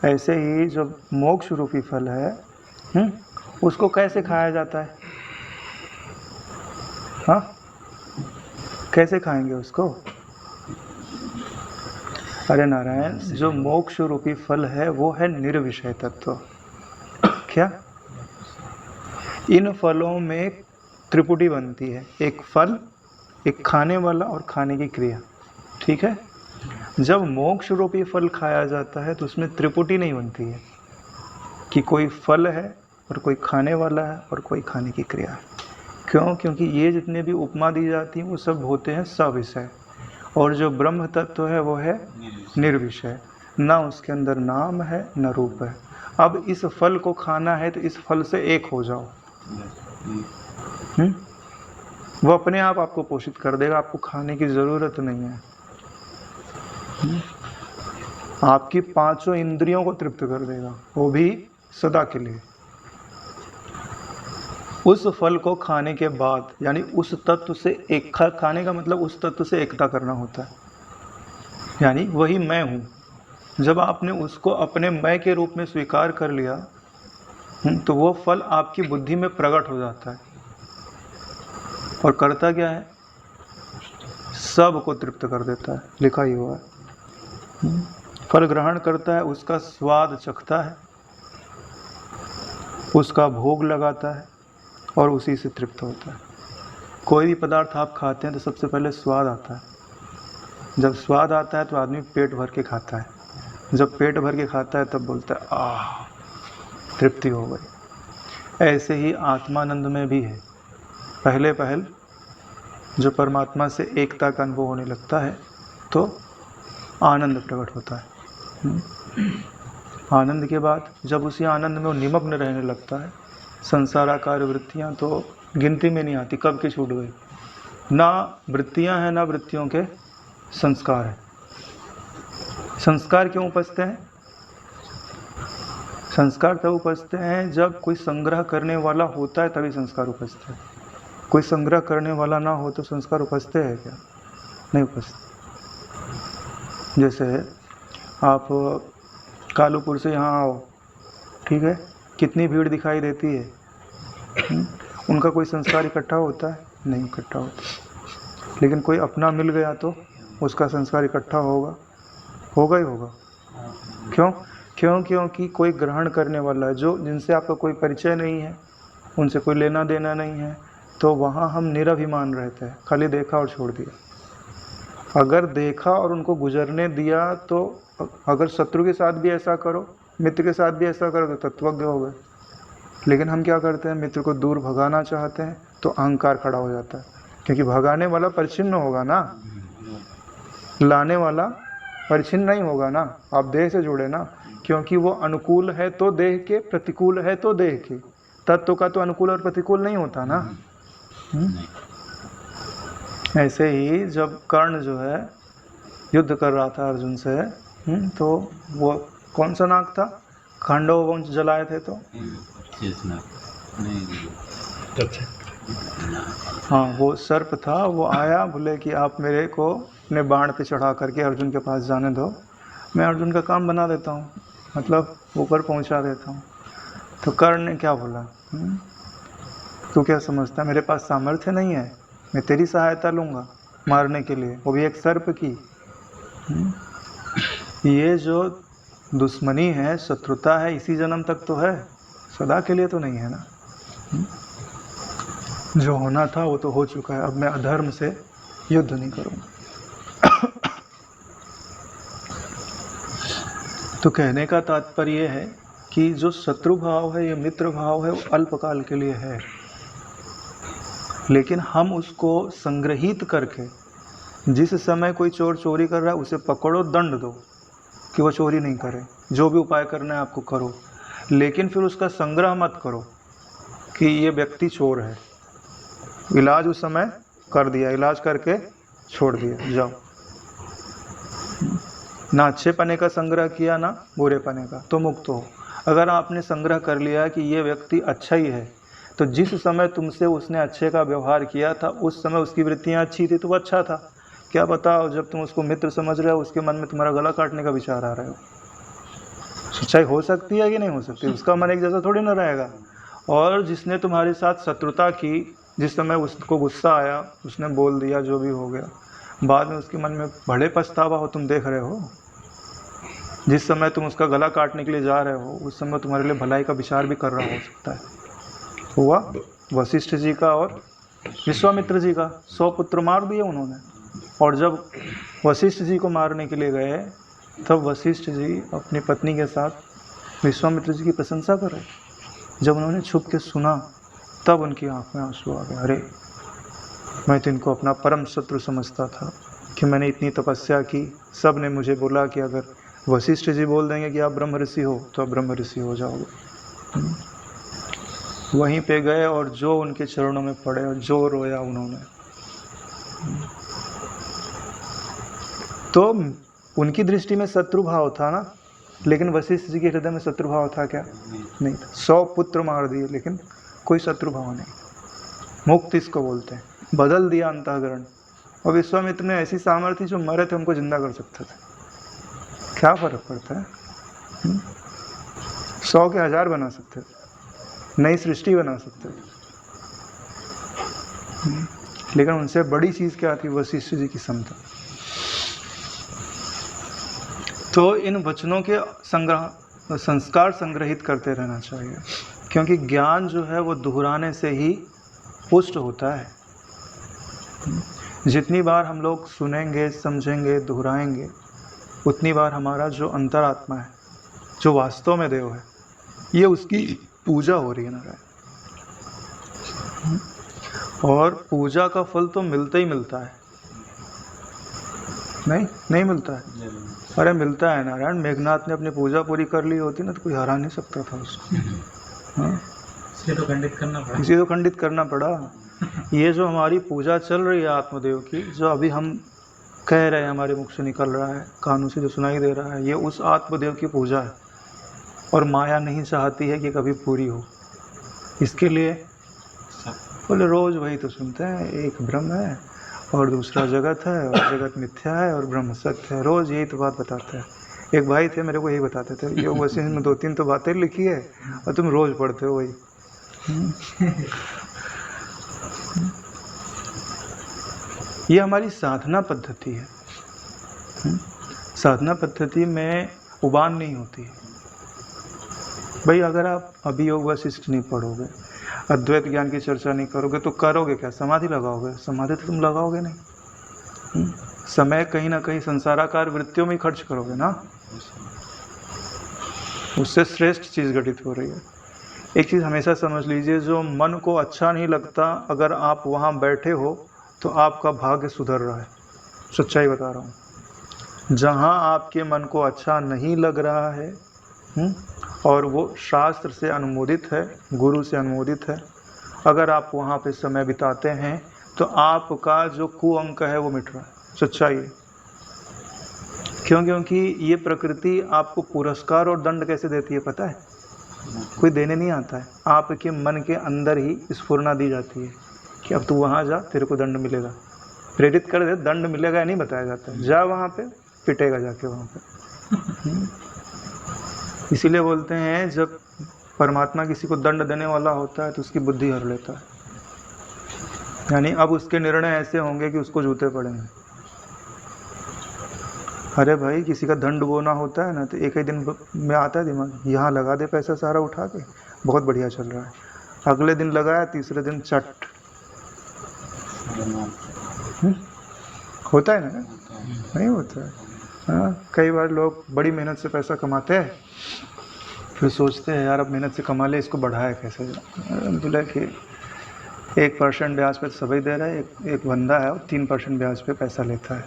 ऐसे ही जो मोक्ष रूपी फल है, उसको कैसे खाया जाता है? हाँ, कैसे खाएंगे उसको? अरे नारायण, जो मोक्ष रूपी फल है वो है निर्विषय तत्व। क्या? इन फलों में त्रिपुटी बनती है, एक फल, एक खाने वाला और खाने की क्रिया। ठीक है? जब मोक्ष रूपी फल खाया जाता है तो उसमें त्रिपुटी नहीं बनती है कि कोई फल है और कोई खाने वाला है और कोई खाने की क्रिया है। क्यों? क्योंकि ये जितने भी उपमा दी जाती हैं वो सब होते हैं सविषय, और जो ब्रह्म तत्व है वो है निर्विषय। ना उसके अंदर नाम है न रूप है। अब इस फल को खाना है तो इस फल से एक हो जाओ। वो अपने आप आपको पोषित कर देगा, आपको खाने की ज़रूरत नहीं है। आपकी पांचों इंद्रियों को तृप्त कर देगा, वो भी सदा के लिए। उस फल को खाने के बाद, यानी उस तत्व से एक, खाने का मतलब उस तत्व से एकता करना होता है, यानी वही मैं हूँ। जब आपने उसको अपने मैं के रूप में स्वीकार कर लिया तो वो फल आपकी बुद्धि में प्रकट हो जाता है और करता क्या है? सब को तृप्त कर देता है। लिखा ही हुआ है, फल ग्रहण करता है, उसका स्वाद चखता है, उसका भोग लगाता है और उसी से तृप्त होता है। कोई भी पदार्थ आप खाते हैं तो सबसे पहले स्वाद आता है। जब स्वाद आता है तो आदमी पेट भर के खाता है। जब पेट भर के खाता है तब बोलता है आह, तृप्ति हो गई। ऐसे ही आत्मानंद में भी है। पहले पहल जो परमात्मा से एकता का अनुभव होने लगता है तो आनंद प्रकट होता है। आनंद के बाद जब उसी आनंद में वो निमग्न रहने लगता है, संसाराकार वृत्तियाँ तो गिनती में नहीं आती, कब की छूट गई। ना वृत्तियाँ हैं ना वृत्तियों के संस्कार हैं। संस्कार क्यों उपजते हैं? संस्कार तब उपजते हैं जब कोई संग्रह करने वाला होता है, तभी संस्कार उपजते हैं। कोई संग्रह करने वाला ना हो तो संस्कार उपजते हैं क्या? नहीं उपजते। जैसे आप कालूपुर से यहाँ आओ, ठीक है, कितनी भीड़ दिखाई देती है, उनका कोई संस्कार इकट्ठा होता है? नहीं इकट्ठा होता। लेकिन कोई अपना मिल गया तो उसका संस्कार इकट्ठा होगा, होगा ही होगा। क्यों? क्योंकि कोई ग्रहण करने वाला है, जो जिनसे आपका कोई परिचय नहीं है, उनसे कोई लेना देना नहीं है, तो वहाँ हम निरभिमान रहते हैं, खाली देखा और छोड़ दिया। अगर देखा और उनको गुजरने दिया तो अगर शत्रु के साथ भी ऐसा करो, मित्र के साथ भी ऐसा करो तो तत्वज्ञ हो गए। लेकिन हम क्या करते हैं? मित्र को दूर भगाना चाहते हैं तो अहंकार खड़ा हो जाता है, क्योंकि भगाने वाला परिचिन्न होगा ना। लाने वाला परिचिन नहीं होगा ना, आप देह से जुड़े ना, क्योंकि वो अनुकूल है तो देह के, प्रतिकूल है तो देह के। तत्व का तो अनुकूल और प्रतिकूल नहीं होता ना। ऐसे ही जब कर्ण जो है युद्ध कर रहा था अर्जुन से, तो वो कौन सा नाग था? खांडव वंश जलाए थे तो हाँ, वो सर्प था। वो आया, बोले कि आप मेरे को अपने बाण पे चढ़ा करके अर्जुन के पास जाने दो, मैं अर्जुन का काम बना देता हूँ, मतलब ऊपर पहुँचा देता हूँ। तो कर्ण ने क्या बोला? तू क्या समझता है मेरे पास सामर्थ्य नहीं है? मैं तेरी सहायता लूँगा मारने के लिए, वो भी एक सर्प की। ये जो दुश्मनी है, शत्रुता है, इसी जन्म तक तो है, सदा के लिए तो नहीं है ना। जो होना था वो तो हो चुका है, अब मैं अधर्म से युद्ध नहीं करूँगा। तो कहने का तात्पर्य है कि जो शत्रु भाव है, ये मित्र भाव है, वो अल्पकाल के लिए है, लेकिन हम उसको संग्रहित करके, जिस समय कोई चोर चोरी कर रहा है उसे पकड़ो, दंड दो कि वो चोरी नहीं करे, जो भी उपाय करना है आपको करो, लेकिन फिर उसका संग्रह मत करो कि ये व्यक्ति चोर है। इलाज उस समय कर दिया, इलाज करके छोड़ दिया, जाओ। ना अच्छे पने का संग्रह किया ना बुरे पने का, तो मुक्त हो। अगर आपने संग्रह कर लिया कि ये व्यक्ति अच्छा ही है, तो जिस समय तुमसे उसने अच्छे का व्यवहार किया था उस समय उसकी वृत्तियाँ अच्छी थी तो वो अच्छा था। क्या बताओ जब तुम उसको मित्र समझ रहे हो उसके मन में तुम्हारा गला काटने का विचार आ रहा हो। सच्चाई हो सकती है कि नहीं हो सकती? उसका मन एक जैसा थोड़ी ना रहेगा। और जिसने तुम्हारे साथ शत्रुता की, जिस समय उसको गुस्सा आया, उसने बोल दिया, जो भी हो गया, बाद में उसके मन में बड़े पछतावा हो, तुम देख रहे हो। जिस समय तुम उसका गला काटने के लिए जा रहे हो उस समय तुम्हारे लिए भलाई का विचार भी कर रहा हो सकता है। हुआ वशिष्ठ जी का और विश्वामित्र जी का, 100 पुत्र मार दिए उन्होंने। और जब वशिष्ठ जी को मारने के लिए गए तब वशिष्ठ जी अपनी पत्नी के साथ विश्वामित्र जी की प्रशंसा कर रहे। जब उन्होंने छुप के सुना तब उनकी आँख में आंसू आ गए। अरे मैं तो इनको अपना परम शत्रु समझता था कि मैंने इतनी तपस्या की, सब ने मुझे बोला कि अगर वशिष्ठ जी बोल देंगे कि आप ब्रह्म ऋषि हो तो आप ब्रह्म ऋषि हो जाओगे। वहीं पे गए और जो उनके चरणों में पड़े और जो रोया उन्होंने। तो उनकी दृष्टि में शत्रु भाव था ना, लेकिन वशिष्ठ जी के हृदय में शत्रु भाव था क्या? नहीं था। 100 पुत्र मार दिए लेकिन कोई शत्रु भाव नहीं। मुक्त इसको बोलते हैं, बदल दिया अंतःकरण। और विश्वामित्र ने ऐसी सामर्थ्य, जो मरे थे उनको जिंदा कर सकते थे। क्या फर्क पड़ता है? 100 के 1000 बना सकते थे, नई सृष्टि बना सकते थे। लेकिन उनसे बड़ी चीज क्या थी? वशिष्ठ जी की समता। तो इन वचनों के संस्कार संग्रहित करते रहना चाहिए, क्योंकि ज्ञान जो है वो दोहराने से ही पुष्ट होता है। जितनी बार हम लोग सुनेंगे, समझेंगे, दोहराएंगे, उतनी बार हमारा जो अंतरात्मा है, जो वास्तव में देव है, ये उसकी पूजा हो रही है ना। और पूजा का फल तो मिलता ही मिलता है। नहीं मिलता है? अरे मिलता है नारायण। मेघनाथ ने अपनी पूजा पूरी कर ली होती ना तो कोई हरा नहीं सकता था उसको। इसे तो खंडित करना पड़ा। इसे तो खंडित करना पड़ा। ये जो हमारी पूजा चल रही है आत्मदेव की, जो अभी हम कह रहे हैं, हमारे मुख से निकल रहा है, कानों से जो सुनाई दे रहा है, ये उस आत्मदेव की पूजा है। और माया नहीं चाहती है कि कभी पूरी हो। इसके लिए बोले रोज वही तो सुनते हैं, एक ब्रह्म है और दूसरा जगत है, और जगत मिथ्या है और ब्रह्म सत्य है। रोज यही तो बात बताते हैं। एक भाई थे, मेरे को यही बताते थे, योग वशिष्ठ में 2-3 तो बातें लिखी है और तुम रोज पढ़ते हो वही। ये हमारी साधना पद्धति है। साधना पद्धति में उबान नहीं होती है भाई। अगर आप अभी योग वशिष्ठ नहीं पढ़ोगे, अद्वैत ज्ञान की चर्चा नहीं करोगे, तो करोगे क्या? समाधि लगाओगे? समाधि तो तुम लगाओगे नहीं। समय कहीं ना कहीं संसाराकार वृत्तियों में खर्च करोगे ना। उससे श्रेष्ठ चीज़ घटित हो रही है। एक चीज़ हमेशा समझ लीजिए, जो मन को अच्छा नहीं लगता, अगर आप वहाँ बैठे हो तो आपका भाग्य सुधर रहा है। सच्चाई बता रहा हूँ। जहाँ आपके मन को अच्छा नहीं लग रहा है और वो शास्त्र से अनुमोदित है, गुरु से अनुमोदित है, अगर आप वहाँ पे समय बिताते हैं तो आपका जो कुअंक है वो मिट रहा है, सच्चाई है। क्यों? क्योंकि ये प्रकृति आपको पुरस्कार और दंड कैसे देती है पता है? कोई देने नहीं आता है, आपके मन के अंदर ही स्फुरना दी जाती है कि अब तू वहाँ जा, तेरे को दंड मिलेगा। प्रेरित कर दे, दंड मिलेगा या नहीं बताया जाता है, जा वहाँ पे, पिटेगा जाके वहाँ पे। इसीलिए बोलते हैं जब परमात्मा किसी को दंड देने वाला होता है तो उसकी बुद्धि हर लेता है, यानी अब उसके निर्णय ऐसे होंगे कि उसको जूते पड़ेंगे। अरे भाई, किसी का दंड बोना होता है ना तो एक ही दिन में आता है दिमाग, यहाँ लगा दे पैसा सारा उठा के, बहुत बढ़िया चल रहा है। अगले दिन लगाया, तीसरे दिन चट। होता है ना? नहीं होता है। हाँ, कई बार लोग बड़ी मेहनत से पैसा कमाते हैं, फिर सोचते हैं यार अब मेहनत से कमा ले, इसको बढ़ाया कैसे। बोला कि 1% ब्याज पे सभी दे रहा है, एक बंदा है 3% ब्याज पे पैसा लेता है।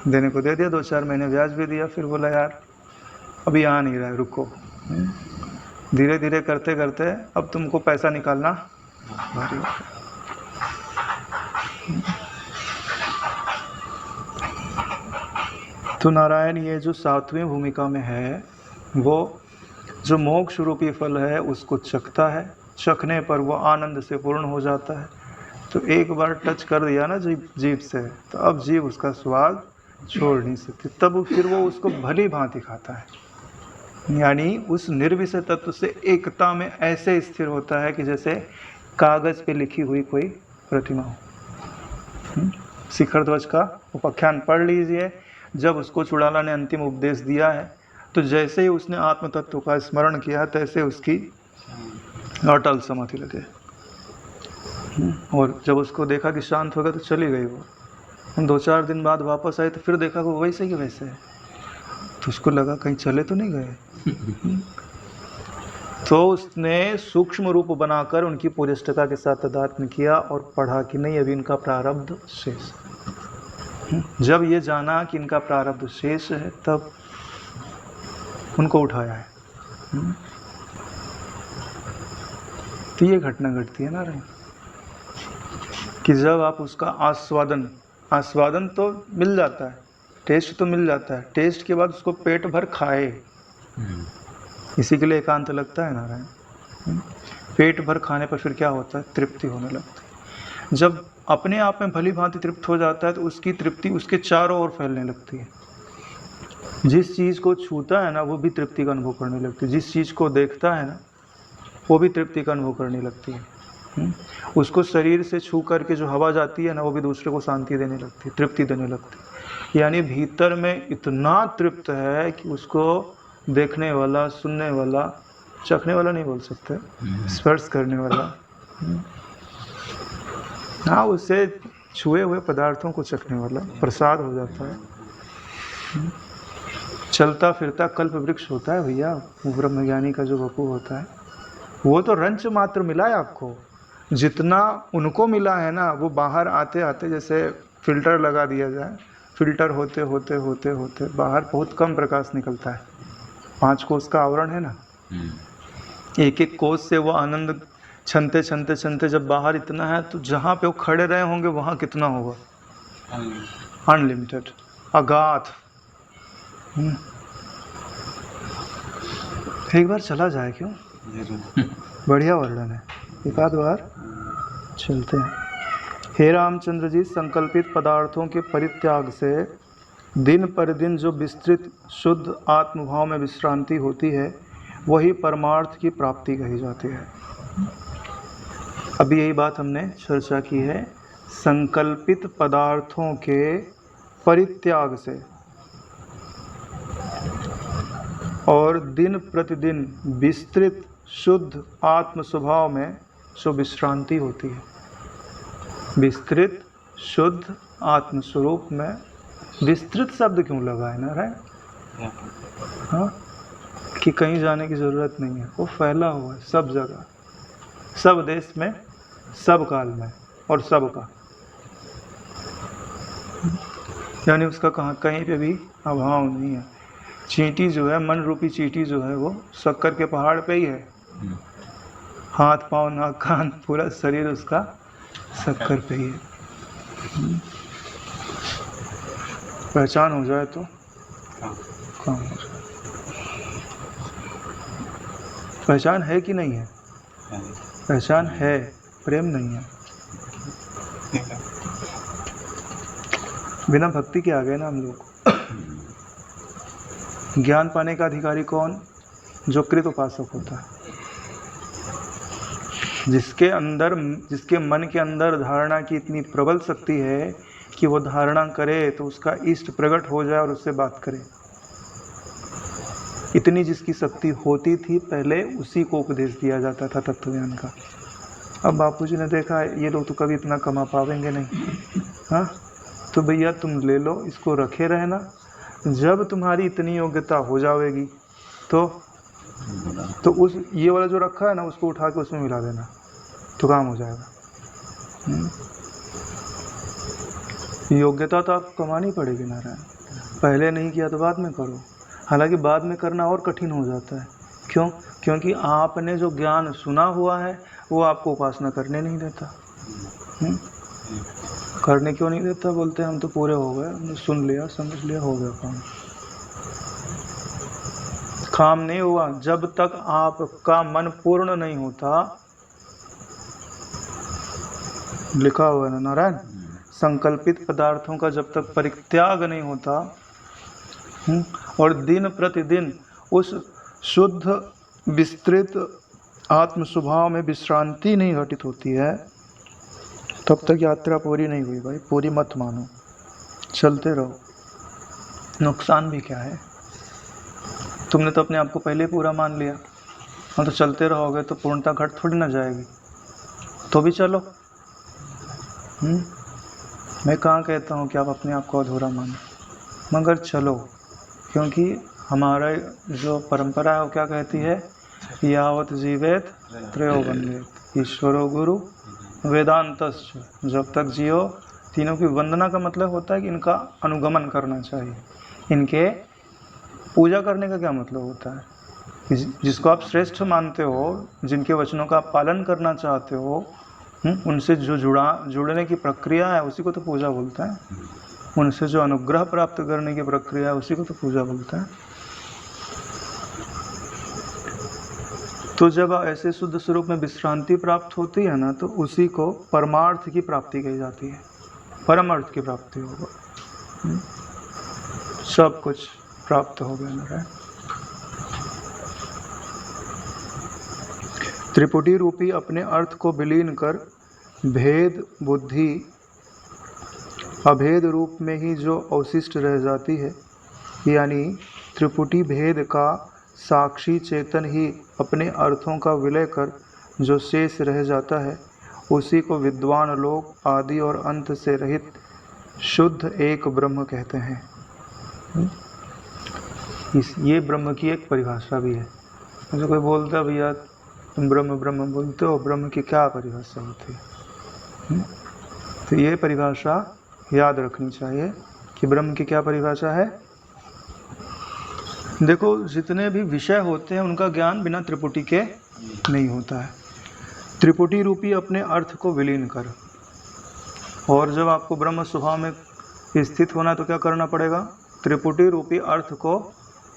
देने को दे दिया, 2-4 महीने ब्याज भी दिया, फिर बोला यार अभी आ नहीं रहा है, रुको। धीरे धीरे करते करते अब तुमको पैसा निकालना भारी हो गया। तो नारायण ये जो 7वीं भूमिका में है, वो जो मोक्ष रूपी फल है उसको चखता है, चखने पर वो आनंद से पूर्ण हो जाता है। तो एक बार टच कर दिया ना जीभ से, तो अब जीभ उसका स्वाद छोड़ नहीं सकती, तब फिर वो उसको भली भांति खाता है। यानी उस निर्विषय तत्व से एकता में ऐसे स्थिर होता है कि जैसे कागज पे लिखी हुई कोई प्रतिमा हो। शिखर ध्वज का उपाख्यान पढ़ लीजिए। जब उसको चुड़ाला ने अंतिम उपदेश दिया है तो जैसे ही उसने आत्म तत्व का स्मरण किया तैसे उसकी अटल समाधि लगे, और जब उसको देखा कि शांत हो गया तो चली गई वो। 2-4 दिन बाद वापस आए तो फिर देखा वो वैसे ही वैसे है, तो उसको लगा कहीं चले तो नहीं गए। तो उसने सूक्ष्म रूप बनाकर उनकी पुरिष्टता के साथ तादात्म्य किया और पढ़ा कि नहीं अभी इनका प्रारब्ध शेष है। जब ये जाना कि इनका प्रारब्ध शेष है तब उनको उठाया है। तो ये घटना घटती है ना रे, कि जब आप उसका आस्वादन तो मिल जाता है, टेस्ट तो मिल जाता है, टेस्ट के बाद उसको पेट भर खाए, इसी के लिए एकांत लगता है नारायण। पेट भर खाने पर फिर क्या होता है? तृप्ति होने लगती है। जब अपने आप में भली भांति तृप्त हो जाता है तो उसकी तृप्ति उसके चारों ओर फैलने लगती है। जिस चीज़ को छूता है ना वो भी तृप्ति का अनुभव करने लगती है, जिस चीज़ को देखता है ना वो भी तृप्ति का अनुभव करने लगती है। उसको शरीर से छू करके जो हवा जाती है ना वो भी दूसरे को शांति देने लगती है, तृप्ति देने लगती है। यानी भीतर में इतना तृप्त है कि उसको देखने वाला, सुनने वाला, चखने वाला नहीं बोल सकते, स्पर्श करने वाला, हाँ उससे छुए हुए पदार्थों को चखने वाला प्रसाद हो जाता है। चलता फिरता कल्प वृक्ष होता है भैया, वो ब्रह्मज्ञानी का जो वपु होता है, वो तो रंच मात्र मिला है आपको। जितना उनको मिला है ना वो बाहर आते आते जैसे फिल्टर लगा दिया जाए, फिल्टर होते होते होते होते बाहर बहुत कम प्रकाश निकलता है। 5 कोष का आवरण है ना, एक एक कोष से वो आनंद छनते छनते छनते जब बाहर इतना है तो जहाँ पे वो खड़े रहे होंगे वहाँ कितना होगा? अनलिमिटेड, अगाध। एक बार चला जाए क्यों? बढ़िया वर्णन है, एक आध बार चलते हैं। हे रामचंद्र जी, संकल्पित पदार्थों के परित्याग से दिन पर दिन जो विस्तृत शुद्ध आत्मभाव में विश्रांति होती है वही परमार्थ की प्राप्ति कही जाती है। अभी यही बात हमने चर्चा की है, संकल्पित पदार्थों के परित्याग से और दिन प्रतिदिन विस्तृत शुद्ध आत्म स्वभाव में जो विश्रांति होती है। विस्तृत शुद्ध आत्म स्वरूप में विस्तृत शब्द क्यों लगा है नारायण? हाँ, कि कहीं जाने की ज़रूरत नहीं है, वो फैला हुआ है सब जगह, सब देश में, सब काल में और सबका। यानी उसका कहीं पे भी अभाव नहीं है। चींटी जो है, मन रूपी चींटी जो है, वो शक्कर के पहाड़ पे ही है। हाथ पाँव नाक कान पूरा शरीर उसका शक्कर पे ही है। पहचान हो जाए तो काम हो जाए। पहचान है कि नहीं है? पहचान है, प्रेम नहीं है। बिना भक्ति के आ गए ना हम लोग। ज्ञान पाने का अधिकारी कौन? जो कृत उपासक होता है, जिसके मन के अंदर धारणा की इतनी प्रबल शक्ति है कि वो धारणा करे तो उसका इष्ट प्रकट हो जाए और उससे बात करे। इतनी जिसकी शक्ति होती थी पहले, उसी को उपदेश दिया जाता था तत्व ज्ञान का। अब बापूजी ने देखा ये लोग तो कभी इतना कमा पाएंगे नहीं, हाँ तो भैया तुम ले लो, इसको रखे रहना, जब तुम्हारी इतनी योग्यता हो जाएगी तो उस ये वाला जो रखा है ना, उसको उठा के उसमें मिला देना तो काम हो जाएगा। योग्यता तो आपको कमानी पड़ेगी नारायण, पहले नहीं किया तो बाद में करो। हालांकि बाद में करना और कठिन हो जाता है। क्यों? क्योंकि आपने जो ज्ञान सुना हुआ है वो आपको उपासना करने नहीं देता। करने क्यों नहीं देता? बोलते हैं हम तो पूरे हो गए, हमने सुन लिया समझ लिया, हो गया काम। काम नहीं हुआ जब तक आपका मन पूर्ण नहीं होता। लिखा हुआ है ना नारायण, संकल्पित पदार्थों का जब तक परित्याग नहीं होता और दिन प्रतिदिन उस शुद्ध विस्तृत आत्म स्वभाव में विश्रांति नहीं घटित होती है, तब तक यात्रा पूरी नहीं हुई भाई। पूरी मत मानो, चलते रहो। नुकसान भी क्या है? तुमने तो अपने आप को पहले ही पूरा मान लिया। हाँ तो चलते रहोगे तो पूर्णता घट थोड़ी ना जाएगी, तो भी चलो। मैं कहाँ कहता हूँ कि आप अपने आप को अधूरा मानो, मगर चलो, क्योंकि हमारा जो परंपरा है वो क्या कहती है? यावत जीवेत त्रयो वंदेत, ईश्वरो गुरु वेदांतश्च। जब तक जियो, तीनों की वंदना का मतलब होता है कि इनका अनुगमन करना चाहिए। इनके पूजा करने का क्या मतलब होता है? जिसको आप श्रेष्ठ मानते हो, जिनके वचनों का आप पालन करना चाहते हो, उनसे जो जुड़ने की प्रक्रिया है उसी को तो पूजा बोलता है। उनसे जो अनुग्रह प्राप्त करने की प्रक्रिया है उसी को तो पूजा बोलता है। तो जब ऐसे शुद्ध स्वरूप में विश्रांति प्राप्त होती है ना, तो उसी को परमार्थ की प्राप्ति कही जाती है। परम अर्थ की प्राप्ति होगा, सब कुछ प्राप्त हो गया नारायण। त्रिपुटी रूपी अपने अर्थ को विलीन कर भेद बुद्धि अभेद रूप में ही जो अवशिष्ट रह जाती है, यानी त्रिपुटी भेद का साक्षी चेतन ही अपने अर्थों का विलय कर जो शेष रह जाता है, उसी को विद्वान लोग आदि और अंत से रहित शुद्ध एक ब्रह्म कहते हैं। ये ब्रह्म की एक परिभाषा भी है। मुझे कोई बोलता है भैया तुम ब्रह्म ब्रह्म बोलते हो, ब्रह्म की क्या परिभाषा होती है? तो ये परिभाषा याद रखनी चाहिए कि ब्रह्म की क्या परिभाषा है। देखो, जितने भी विषय होते हैं उनका ज्ञान बिना त्रिपुटी के नहीं होता है। त्रिपुटी रूपी अपने अर्थ को विलीन कर, और जब आपको ब्रह्म स्वभाव में स्थित होना तो क्या करना पड़ेगा? त्रिपुटी रूपी अर्थ को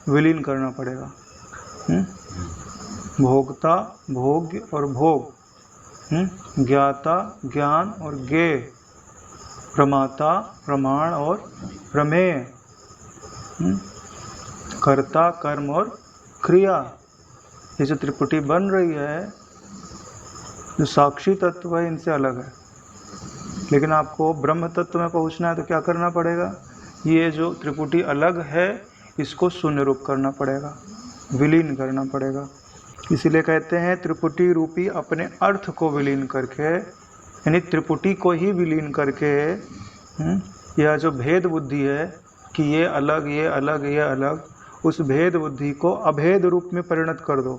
विलीन करना पड़ेगा। भोक्ता भोग्य और भोग, ज्ञाता ज्ञान और ज्ञेय, प्रमाता प्रमाण और प्रमेय, कर्ता कर्म और क्रिया। ये जो त्रिपुटी बन रही है, जो साक्षी तत्व है, इनसे अलग है। लेकिन आपको ब्रह्म तत्व में पहुंचना है तो क्या करना पड़ेगा? ये जो त्रिपुटी अलग है इसको शून्य रूप करना पड़ेगा, विलीन करना पड़ेगा। इसीलिए कहते हैं त्रिपुटी रूपी अपने अर्थ को विलीन करके, यानी त्रिपुटी को ही विलीन करके, यह जो भेद बुद्धि है कि ये अलग ये अलग ये अलग, उस भेद बुद्धि को अभेद रूप में परिणत कर दो।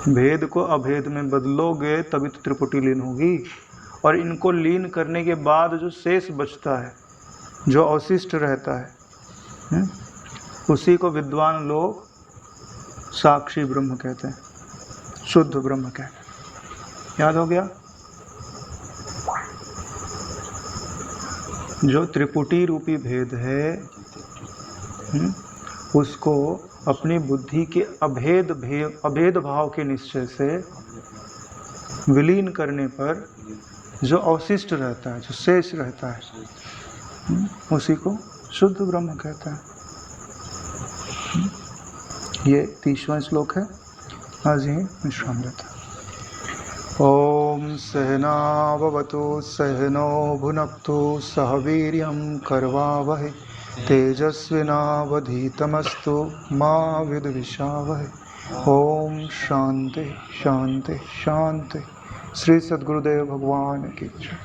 भेद को अभेद में बदलोगे तभी तो त्रिपुटी लीन होगी। और इनको लीन करने के बाद जो शेष बचता है, जो अवशिष्ट रहता है, उसी को विद्वान लोग साक्षी ब्रह्म कहते हैं, शुद्ध ब्रह्म कहते हैं। याद हो गया? जो त्रिपुटी रूपी भेद है, उसको अपनी बुद्धि के अभेद भाव के निश्चय से विलीन करने पर जो अवशिष्ट रहता है, जो शेष रहता है, उसी को शुद्ध ब्रह्म कहता है। ये 30वां श्लोक है। आज ही विश्राम लेता है। ओम सहना भवतु सहनो भुनक्तु सह वीर्यं करवावहै तेजस्विनावधीतमस्तु मा विद्विषावहै। ओम शांति शांति शांति। श्री सद्गुरुदेव भगवान की जय।